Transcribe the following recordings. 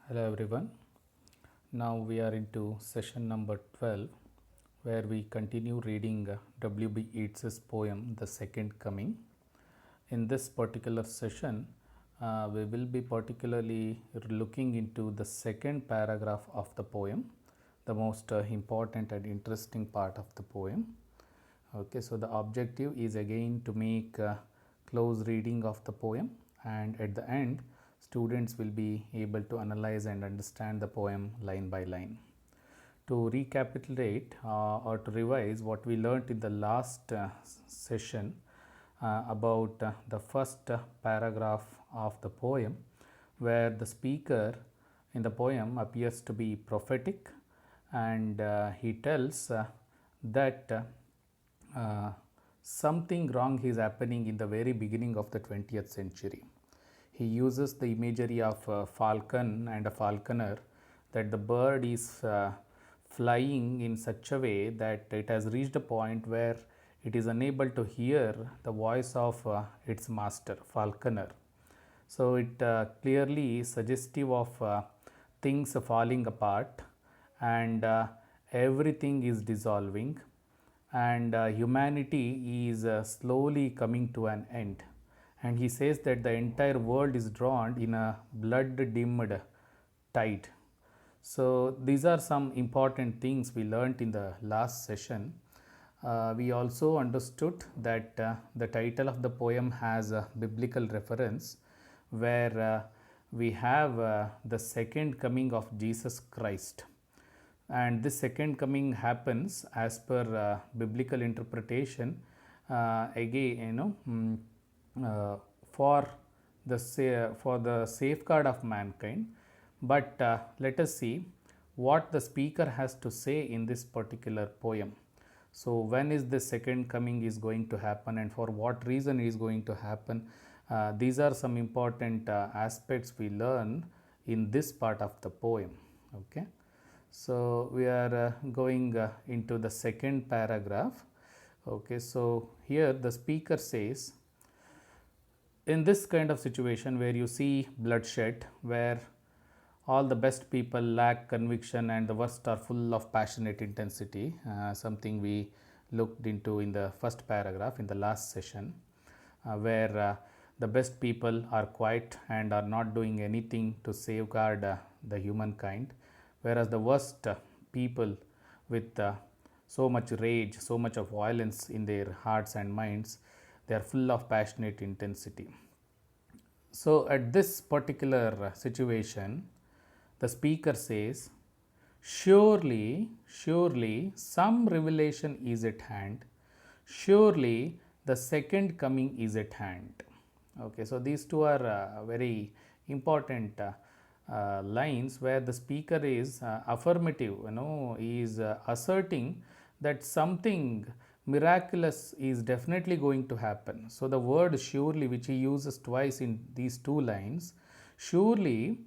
Hello everyone. Now we are into session number 12 where we continue reading W.B. Yeats's poem The Second Coming. In this particular session, we will be particularly looking into the second paragraph of the poem, the most important and interesting part of the poem. Okay, so the objective is again to make close reading of the poem, and at the end students will be able to analyze and understand the poem line by line. To recapitulate or to revise what we learnt in the last session about the first paragraph of the poem, where the speaker in the poem appears to be prophetic, and he tells that something wrong is happening in the very beginning of the 20th century. He uses the imagery of a falcon and a falconer, that the bird is flying in such a way that it has reached a point where it is unable to hear the voice of its master, falconer. So it clearly is suggestive of things falling apart, and everything is dissolving, and humanity is slowly coming to an end. And he says that the entire world is drowned in a blood dimmed tide. So these are some important things we learnt in the last session. We also understood that the title of the poem has a biblical reference, where we have the second coming of Jesus Christ. And this second coming happens as per biblical interpretation, again, for the safeguard of mankind. But let us see what the speaker has to say in this particular poem. So when is the second coming is going to happen, and for what reason is going to happen? These are some important aspects we learn in this part of the poem. Okay, so we are going into the second paragraph. Okay, so here the speaker says, in this kind of situation where you see bloodshed, where all the best people lack conviction and the worst are full of passionate intensity, something we looked into in the first paragraph in the last session, where the best people are quiet and are not doing anything to safeguard the humankind, whereas the worst people with so much rage, so much of violence in their hearts and minds, they are full of passionate intensity. So at this particular situation, the speaker says, surely, surely some revelation is at hand. Surely the second coming is at hand. Okay, so these two are very important lines, where the speaker is affirmative, he is asserting that something miraculous is definitely going to happen. So the word surely, which he uses twice in these two lines, surely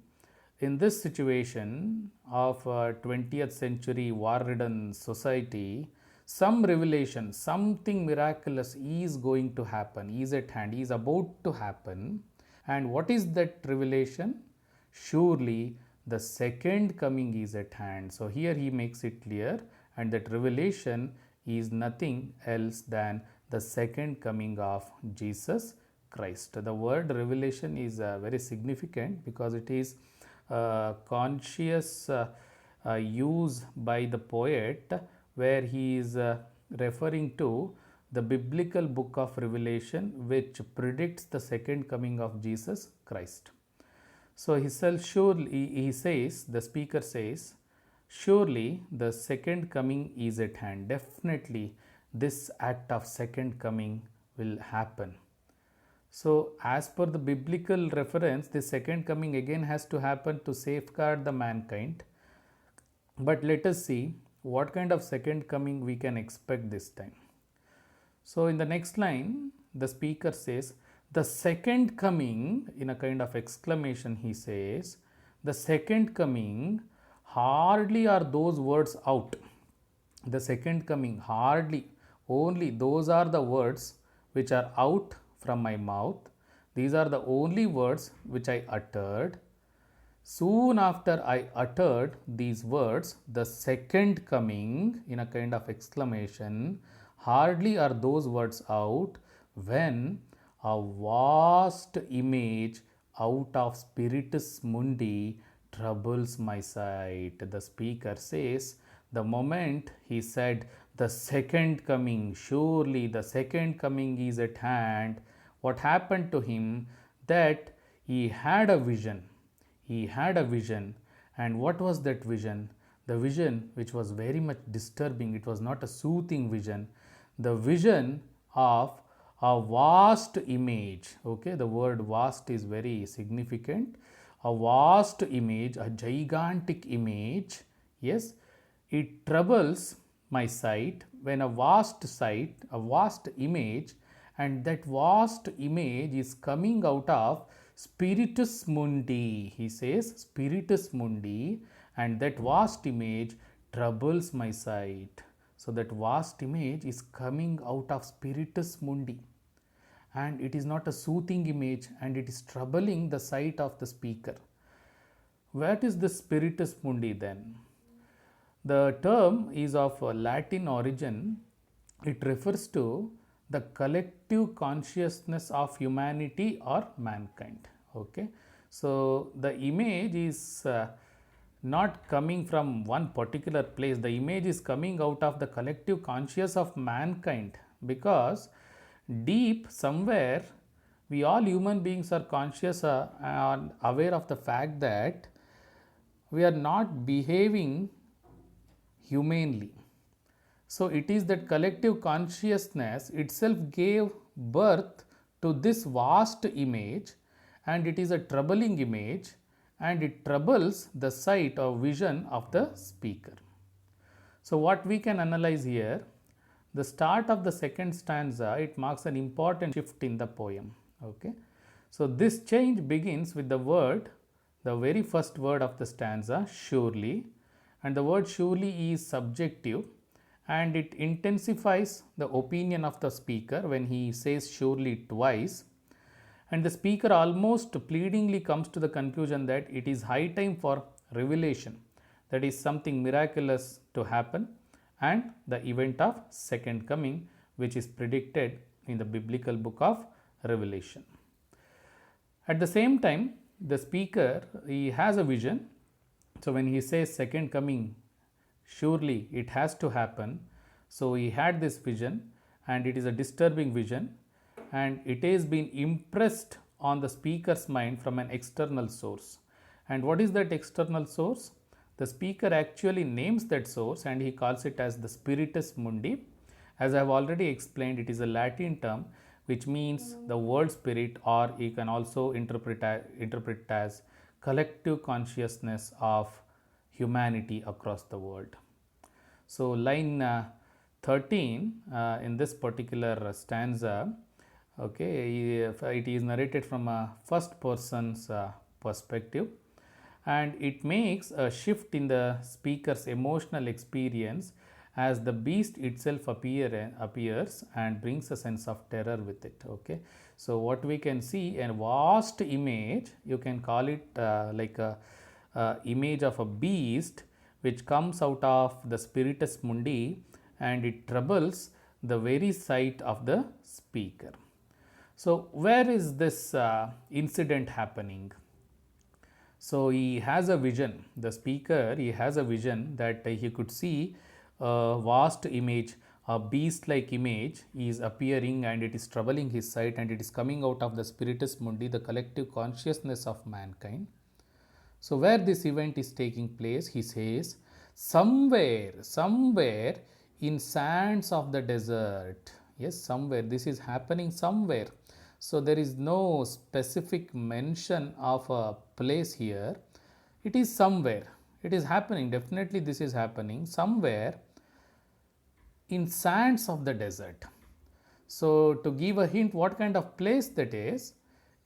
in this situation of 20th century war-ridden society, some revelation, something miraculous is going to happen, is at hand, is about to happen. And what is that revelation? Surely the second coming is at hand. So here he makes it clear, and that revelation is nothing else than the second coming of Jesus Christ. The word revelation is very significant, because it is conscious use by the poet, where he is referring to the biblical book of Revelation, which predicts the second coming of Jesus Christ. So he says, the speaker says, surely the second coming is at hand. Definitely this act of second coming will happen. So as per the biblical reference, the second coming again has to happen to safeguard the mankind. But let us see what kind of second coming we can expect this time. So in the next line, the speaker says, the second coming, in a kind of exclamation, he says, the second coming, hardly are those words out. The second coming, hardly, only those are the words which are out from my mouth. These are the only words which I uttered. Soon after I uttered these words, the second coming, in a kind of exclamation, hardly are those words out when a vast image out of Spiritus Mundi troubles my sight. The speaker says, the moment he said, the second coming, surely the second coming is at hand, what happened to him? That he had a vision. He had a vision. And what was that vision? The vision which was very much disturbing. It was not a soothing vision. The vision of a vast image. Okay, the word vast is very significant. A vast image, a gigantic image. Yes, it troubles my sight when a vast sight, a vast image, and that vast image is coming out of Spiritus Mundi. He says Spiritus Mundi, and that vast image troubles my sight. So that vast image is coming out of Spiritus Mundi, and it is not a soothing image, and it is troubling the sight of the speaker. What is the Spiritus Mundi then? The term is of Latin origin. It refers to the collective consciousness of humanity or mankind. Okay, so the image is not coming from one particular place. The image is coming out of the collective consciousness of mankind, because deep somewhere we all human beings are conscious and aware of the fact that we are not behaving humanely. So it is that collective consciousness itself gave birth to this vast image, and it is a troubling image, and it troubles the sight or vision of the speaker. So what we can analyze here, the start of the second stanza, it marks an important shift in the poem. Okay, so this change begins with the word, the very first word of the stanza, surely, and the word surely is subjective, and it intensifies the opinion of the speaker when he says surely twice, and the speaker almost pleadingly comes to the conclusion that it is high time for revelation, that is something miraculous to happen, and the event of second coming, which is predicted in the biblical book of Revelation. At the same time, the speaker, he has a vision. So when he says second coming, surely it has to happen. So he had this vision, and it is a disturbing vision, and it has been impressed on the speaker's mind from an external source. And what is that external source? The speaker actually names that source, and he calls it as the Spiritus Mundi. As I have already explained, it is a Latin term which means the word spirit, or you can also interpret it as collective consciousness of humanity across the world. So line 13 in this particular stanza, okay, it is narrated from a first person's perspective, and it makes a shift in the speaker's emotional experience as the beast itself appears and brings a sense of terror with it. Okay, so what we can see, a vast image, you can call it like a image of a beast which comes out of the Spiritus Mundi, and it troubles the very sight of the speaker. So where is this incident happening? So he has a vision, the speaker, he has a vision that he could see a vast image, a beast-like image is appearing, and it is troubling his sight, and it is coming out of the Spiritus Mundi, the collective consciousness of mankind. So where this event is taking place, he says, somewhere in sands of the desert. Yes, somewhere, this is happening somewhere. So there is no specific mention of a place here. It is somewhere. It is happening. Definitely this is happening somewhere in sands of the desert. So to give a hint what kind of place that is,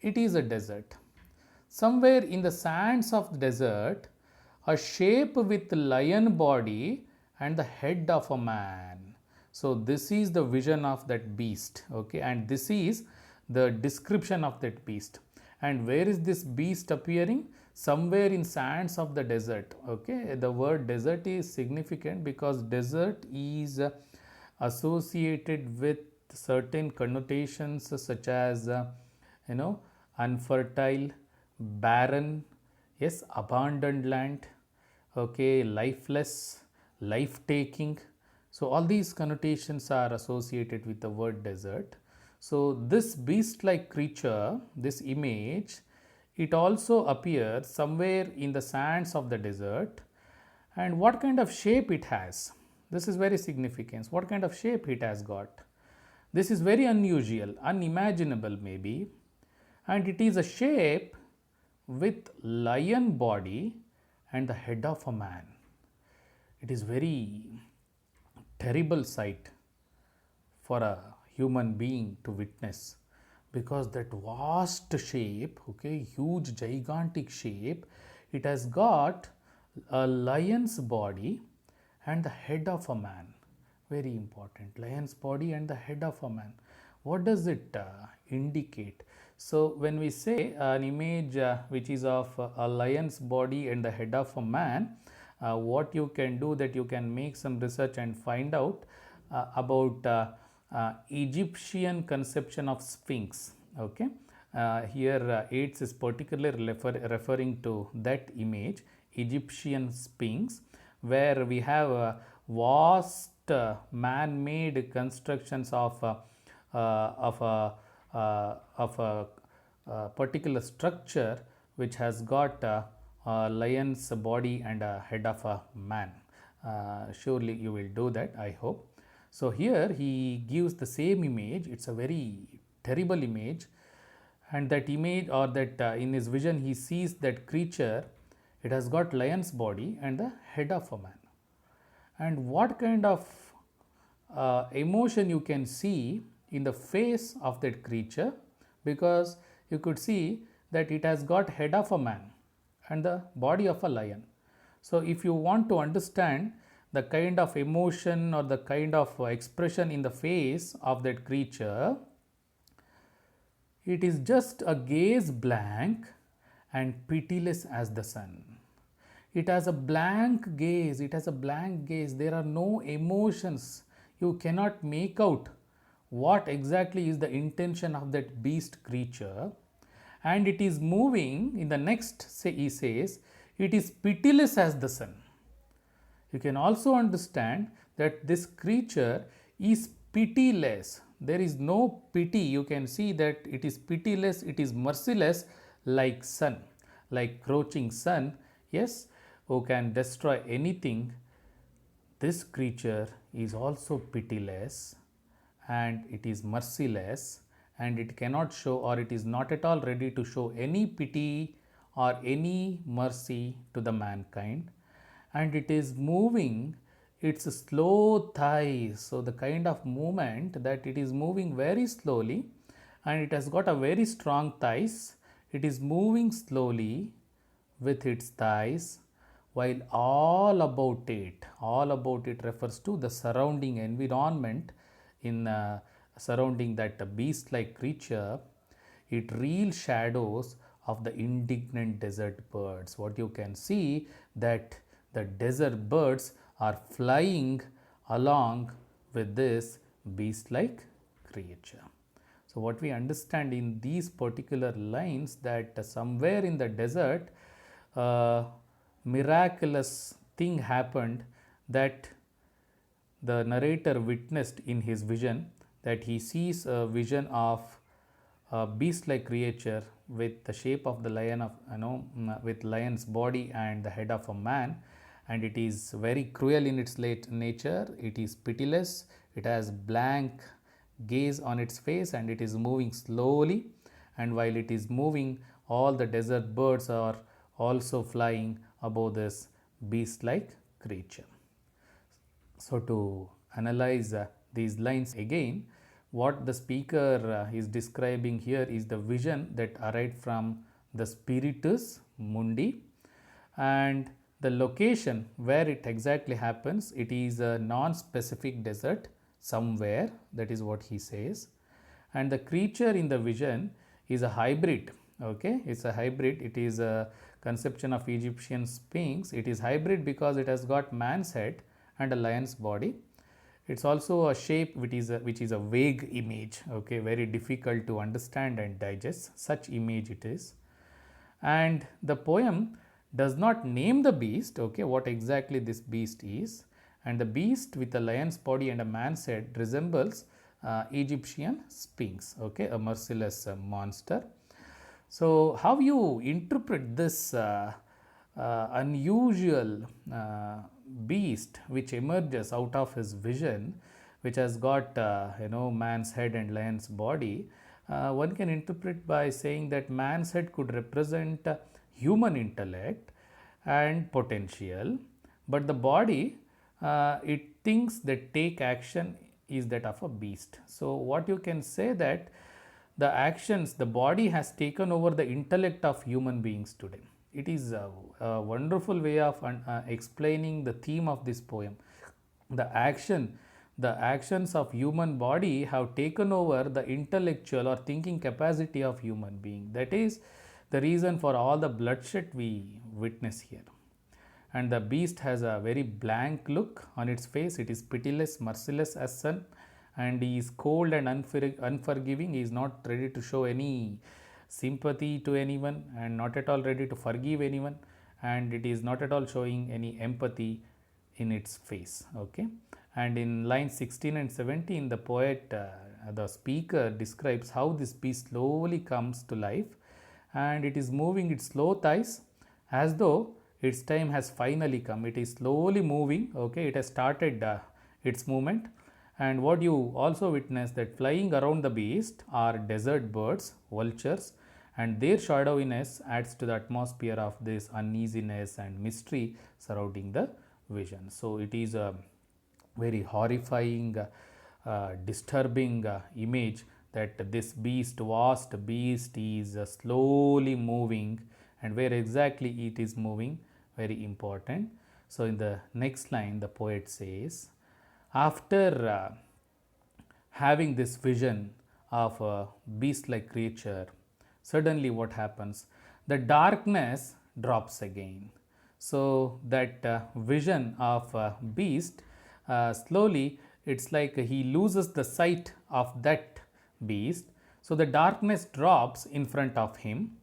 it is a desert. Somewhere in the sands of the desert, a shape with lion body and the head of a man. So this is the vision of that beast. Okay, and this is the description of that beast. And where is this beast appearing? Somewhere in sands of the desert. Okay, the word desert is significant because desert is associated with certain connotations such as you know unfertile, barren, yes, abandoned land, okay, lifeless, life taking. So all these connotations are associated with the word desert. So this beast like creature, this image, it also appears somewhere in the sands of the desert. And what kind of shape it has? This is very significant. What kind of shape it has got? This is very unusual, unimaginable maybe, and it is a shape with lion body and the head of a man. It is very terrible sight for a human being to witness, because that vast shape, okay, huge gigantic shape, it has got a lion's body and the head of a man. Very important, lion's body and the head of a man. What does it indicate? So when we say an image which is of a lion's body and the head of a man, what you can do, that you can make some research and find out about Egyptian conception of Sphinx. Okay, here Yates is particularly referring to that image, Egyptian Sphinx, where we have vast man-made constructions of a particular structure which has got a lion's body and a head of a man. Surely you will do that, I hope. So here he gives the same image. It's a very terrible image, and that image, or that in his vision he sees that creature, it has got lion's body and the head of a man. And what kind of emotion you can see in the face of that creature, because you could see that it has got head of a man and the body of a lion. So if you want to understand the kind of emotion or the kind of expression in the face of that creature, it is just a gaze blank and pitiless as the sun. It has a blank gaze, it has a blank gaze. There are no emotions. You cannot make out what exactly is the intention of that beast creature. And it is moving, in the next he says, it is pitiless as the sun. You can also understand that this creature is pitiless. There is no pity. You can see that it is pitiless, it is merciless, like sun, like crouching sun, yes, who can destroy anything. This creature is also pitiless and it is merciless, and it cannot show, or it is not at all ready to show any pity or any mercy to the mankind. And it is moving its slow thighs. So the kind of movement that it is moving very slowly, and it has got a very strong thighs. It is moving slowly with its thighs, while all about it refers to the surrounding environment in surrounding that beast-like creature. It real shadows of the indignant desert birds. What you can see, that the desert birds are flying along with this beast-like creature. So what we understand in these particular lines, that somewhere in the desert, miraculous thing happened, that the narrator witnessed in his vision, that he sees a vision of a beast-like creature with the shape of the lion, of with lion's body and the head of a man, and it is very cruel in its late nature. It is pitiless. It has blank gaze on its face, and it is moving slowly. And while it is moving, all the desert birds are also flying above this beast-like creature. So to analyze these lines again, what the speaker is describing here is the vision that arrived from the Spiritus Mundi, and the location where it exactly happens, it is a non-specific desert somewhere, that is what he says. And the creature in the vision is a hybrid, Okay, it's a hybrid. It is a conception of Egyptian sphinx. It is hybrid because it has got man's head and a lion's body. It's also a shape which is a vague image, okay, very difficult to understand and digest. Such image it is. And the poem does not name the beast, okay, what exactly this beast is. And the beast with a lion's body and a man's head resembles Egyptian sphinx, okay, a merciless monster. So, how you interpret this unusual beast which emerges out of his vision, which has got man's head and lion's body? One can interpret by saying that man's head could represent human intellect and potential, but the body, it thinks that take action is that of a beast. So, what you can say that the actions, the body has taken over the intellect of human beings today. It is a wonderful way of explaining the theme of this poem. The actions of human body have taken over the intellectual or thinking capacity of human being. That is the reason for all the bloodshed we witness here. And the beast has a very blank look on its face. It is pitiless, merciless as sun, and he is cold and unforgiving. He is not ready to show any sympathy to anyone and not at all ready to forgive anyone, and it is not at all showing any empathy in its face. Okay, and in lines 16 and 17, the poet, the speaker, describes how this beast slowly comes to life, and it is moving its slow thighs as though its time has finally come. It is slowly moving. Okay, it has started its movement. And what you also witness that flying around the beast are desert birds, vultures, and their shadowiness adds to the atmosphere of this uneasiness and mystery surrounding the vision. So it is a very horrifying, disturbing image that this beast, vast beast, is slowly moving, and where exactly it is moving, very important. So in the next line, the poet says, after having this vision of a beast like creature, suddenly what happens? The darkness drops again. So that vision of a beast, slowly it's like he loses the sight of that beast. So the darkness drops in front of him.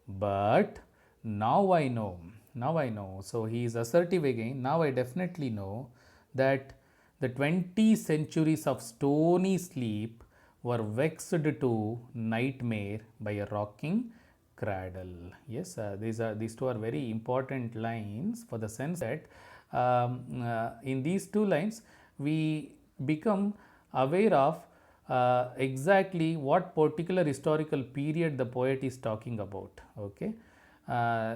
But now I know, now I know. So he is assertive again. Now I definitely know that the 20 centuries of stony sleep were vexed to nightmare by a rocking cradle. Yes, these two are very important lines, for the sense that in these two lines we become aware of exactly what particular historical period the poet is talking about. Okay,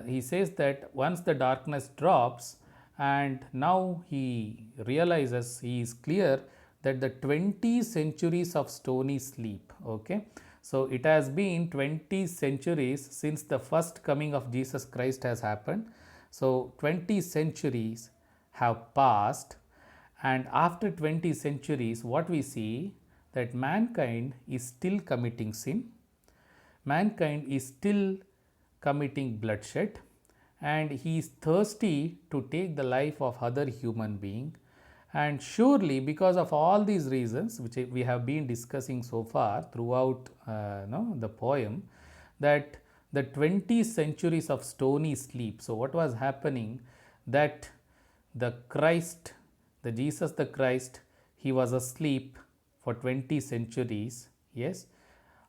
he says that once the darkness drops, and now he realizes, he is clear that the 20 centuries of stony sleep. Okay, so it has been 20 centuries since the first coming of Jesus Christ has happened. So 20 centuries have passed, and after 20 centuries, what we see that mankind is still committing sin, mankind is still committing bloodshed, and he is thirsty to take the life of other human being. And surely because of all these reasons which we have been discussing so far throughout the poem, that the 20 centuries of stony sleep, so what was happening, that the Christ, the Jesus the Christ, he was asleep for 20 centuries, yes,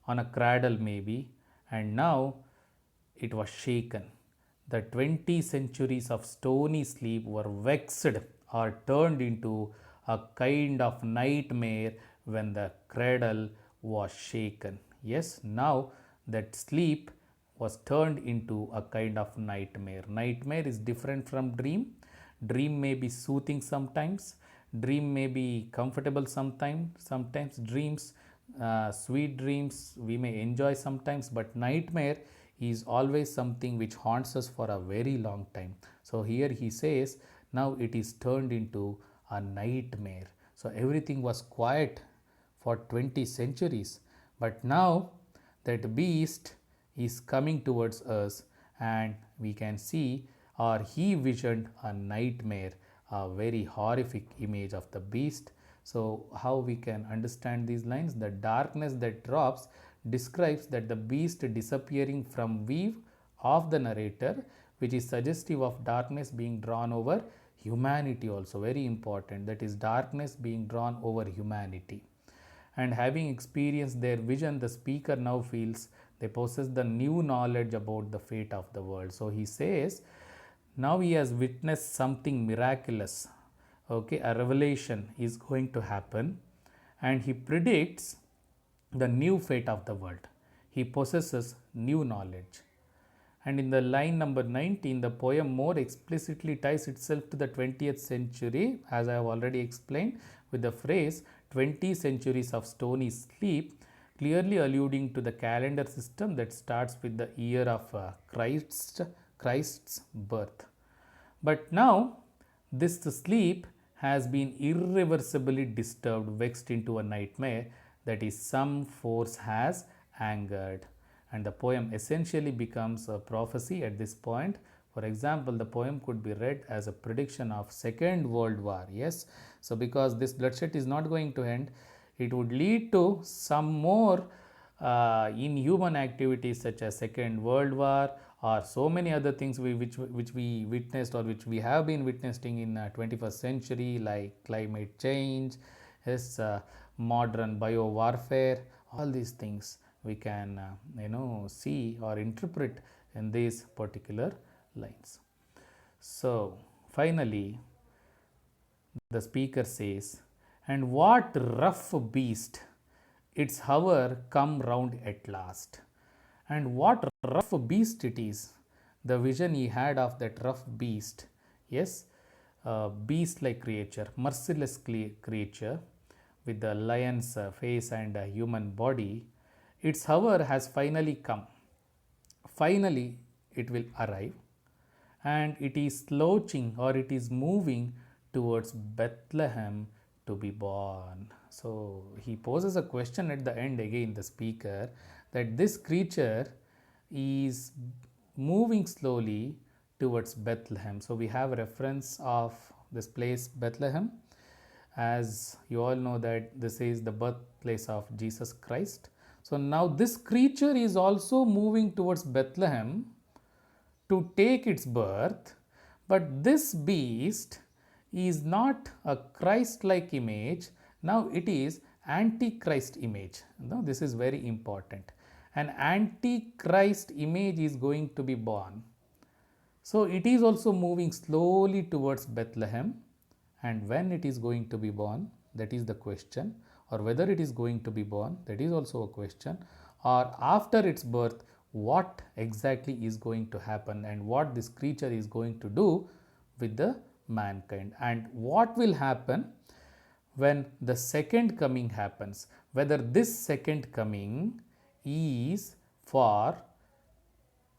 on a cradle maybe, and now it was shaken. The 20 centuries of stony sleep were vexed or turned into a kind of nightmare when the cradle was shaken. Yes, now that sleep was turned into a kind of nightmare. Nightmare is different from dream. Dream may be soothing sometimes, dream may be comfortable sometimes dreams, sweet dreams we may enjoy sometimes, but nightmare is always something which haunts us for a very long time. So here he says, now it is turned into a nightmare. So everything was quiet for 20 centuries, but now that beast is coming towards us, and we can see, or he visioned a nightmare, a very horrific image of the beast. So, how we can understand these lines? The darkness that drops describes that the beast disappearing from view of the narrator, which is suggestive of darkness being drawn over humanity, also very important, that is darkness being drawn over humanity. And having experienced their vision, the speaker now feels they possess the new knowledge about the fate of the world. So he says, now he has witnessed something miraculous. Okay, a revelation is going to happen, and he predicts the new fate of the world. He possesses new knowledge. And in the line number 19, the poem more explicitly ties itself to the 20th century, as I have already explained, with the phrase 20 centuries of stony sleep, clearly alluding to the calendar system that starts with the year of Christ's birth. But now, this sleep has been irreversibly disturbed, vexed into a nightmare that is some force has angered. And the poem essentially becomes a prophecy at this point. For example, the poem could be read as a prediction of Second World War. Yes, so because this bloodshed is not going to end, it would lead to some more inhuman activities such as Second World War, or so many other things which we witnessed, or which we have been witnessing in 21st century, like climate change, yes, modern bio warfare. All these things we can see or interpret in these particular lines. So finally, the speaker says, and what rough beast, its hour come round at last. And what rough beast it is, the vision he had of that rough beast. Yes, beast like creature, merciless creature with the lion's face and a human body. Its hour has finally come. Finally, it will arrive, and it is slouching, or it is moving towards Bethlehem to be born. So he poses a question at the end again, the speaker, that this creature is moving slowly towards Bethlehem. So we have a reference of this place Bethlehem, as you all know that this is the birthplace of Jesus Christ. So now this creature is also moving towards Bethlehem to take its birth, but this beast is not a Christ like image. Now it is antichrist image. Now this is very important. An antichrist image is going to be born. So it is also moving slowly towards Bethlehem, and when it is going to be born, that is the question, or whether it is going to be born, that is also a question, or after its birth, what exactly is going to happen, and what this creature is going to do with the mankind, and what will happen when the second coming happens, whether this second coming is for,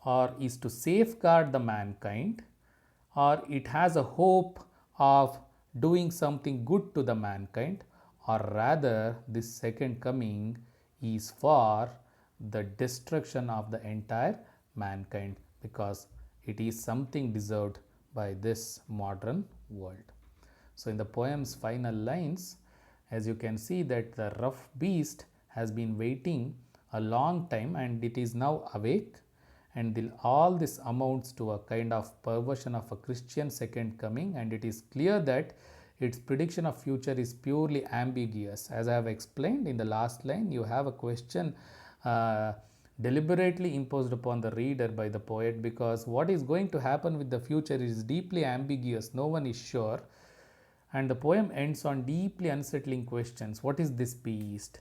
or is to safeguard the mankind, or it has a hope of doing something good to the mankind, or rather this second coming is for the destruction of the entire mankind, because it is something deserved by this modern world. So in the poem's final lines, as you can see, that the rough beast has been waiting a long time, and it is now awake, and all this amounts to a kind of perversion of a Christian second coming, and it is clear that its prediction of future is purely ambiguous. As I have explained in the last line, you have a question deliberately imposed upon the reader by the poet, because what is going to happen with the future is deeply ambiguous. No one is sure, and the poem ends on deeply unsettling questions. What is this beast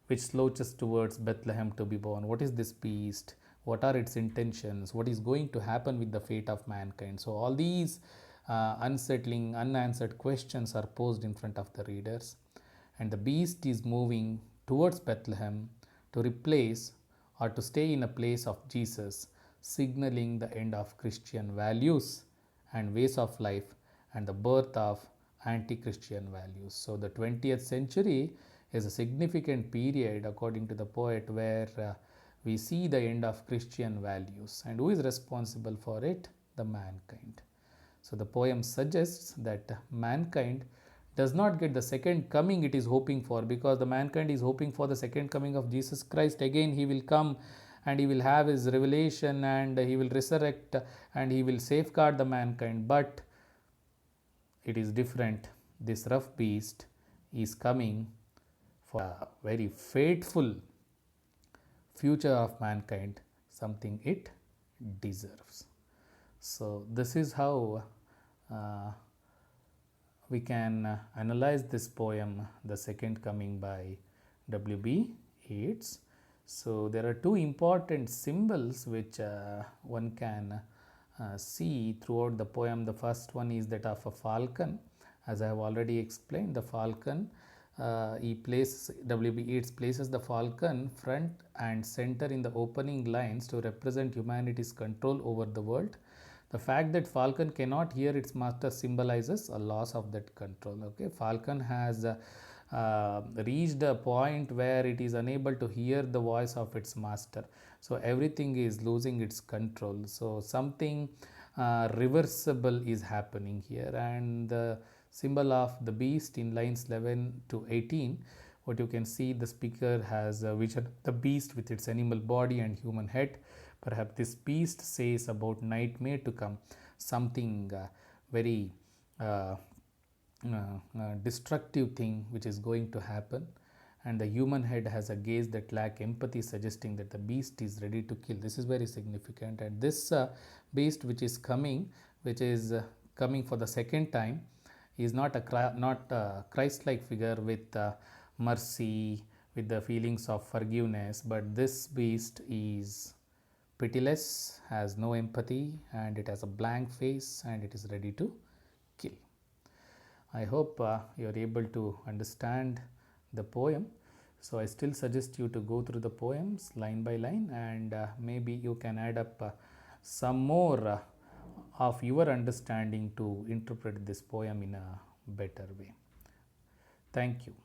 which slouches towards Bethlehem to be born? What is this beast? What are its intentions? What is going to happen with the fate of mankind? So all these unsettling, unanswered questions are posed in front of the readers, and the beast is moving towards Bethlehem to replace or to stay in a place of Jesus, signaling the end of Christian values and ways of life and the birth of anti-Christian values. So the 20th century is a significant period, according to the poet, where we see the end of Christian values. And who is responsible for it? The mankind. So the poem suggests that mankind does not get the second coming it is hoping for, because the mankind is hoping for the second coming of Jesus Christ. Again he will come and he will have his revelation and he will resurrect and he will safeguard the mankind. But it is different. This rough beast is coming for a very fateful future of mankind, something it deserves. So this is how we can analyze this poem, The Second Coming by W.B. Yeats. So there are two important symbols which one can see throughout the poem. The first one is that of a falcon. As I have already explained, the falcon, W.B. Yeats places the falcon front and center in the opening lines to represent humanity's control over the world. The fact that falcon cannot hear its master symbolizes a loss of that control. Okay, falcon has reached a point where it is unable to hear the voice of its master. So everything is losing its control. So something reversible is happening here. And the symbol of the beast in lines 11 to 18, what you can see, the speaker has a vision the beast with its animal body and human head. Perhaps this beast says about nightmare to come, something very destructive thing which is going to happen. And the human head has a gaze that lack empathy, suggesting that the beast is ready to kill. This is very significant. And this beast which is coming for the second time, is not a Christ-like figure with mercy, with the feelings of forgiveness, but this beast is pitiless, has no empathy, and it has a blank face, and it is ready to kill. I hope you are able to understand the poem. So I still suggest you to go through the poems line by line, and maybe you can add up some more of your understanding to interpret this poem in a better way. Thank you.